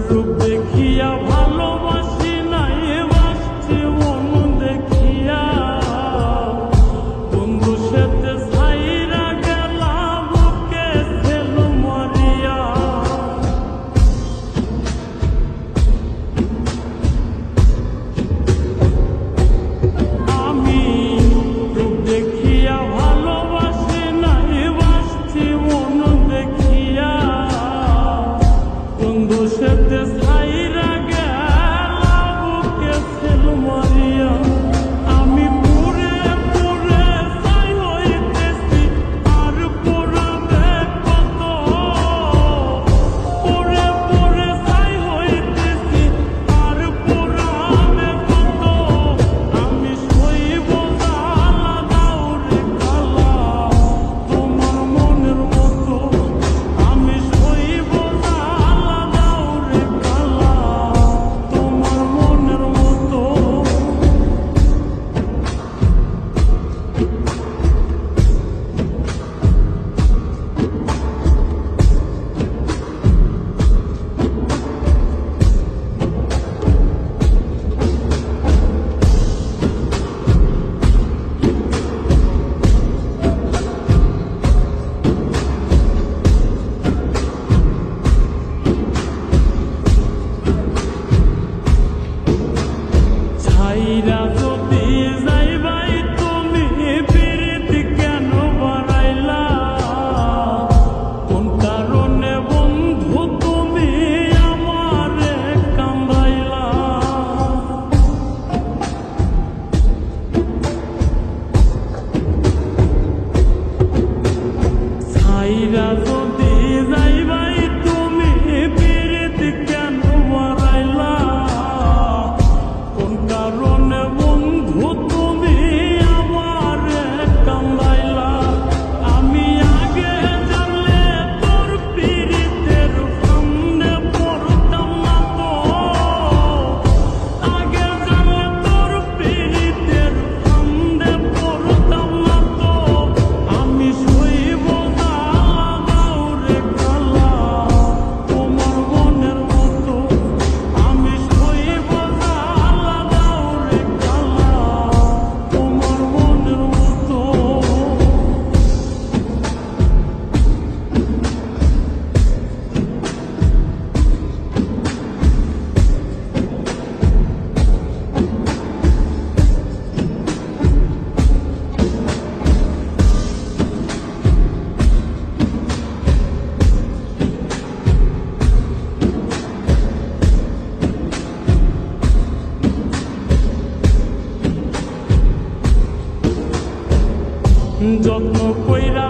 রূপ দেখিয়া ভালোবাসি নাই বাসছি মন দেখিয়া বন্ধু সাথে ছাইরা গেলা বুকে ছেল মরিয়া আমি রূপ দেখিয়া ভালোবাসি নাই বাসছি মন দেখিয়া বন্ধু সাথে ছাইরা গেলা বুকে ছেল মরিয়া আমি পুরে পুরে ছাই হইতেছি আর পুরাবে কত পুরে পুরে ছাই হইতেছি আর পুরাবে কত আমি সইব জ্বালা দাও রে কালা তোমার মনের মতো আমি সইব জ্বালা দাও রে কালা তোমার মনের মতো ছাইরা যদি যাইবাই তুমি প্রীতি কেন বাড়াইলা কোন কারণে বন্ধু তুমি আমারে কান্দাইলা ছাইরা যদি যাইবাই তুমি প্রীতি কেন বাড়াইলা কোন কারণে বন্ধু তুমি আমারে কান্দাইলা আমি আগে জানলে তোর পীড়িতের সামনে পড়তাম না তো আগে জানলে তোর পীড়িতের সামনে পড়তাম না তো আমি সইব জ্বালা দাও রে কালা তোমার মনের মতো আমি সইব জ্বালা দাও রে কালা তোমার মনের মতো যত্ন কইরা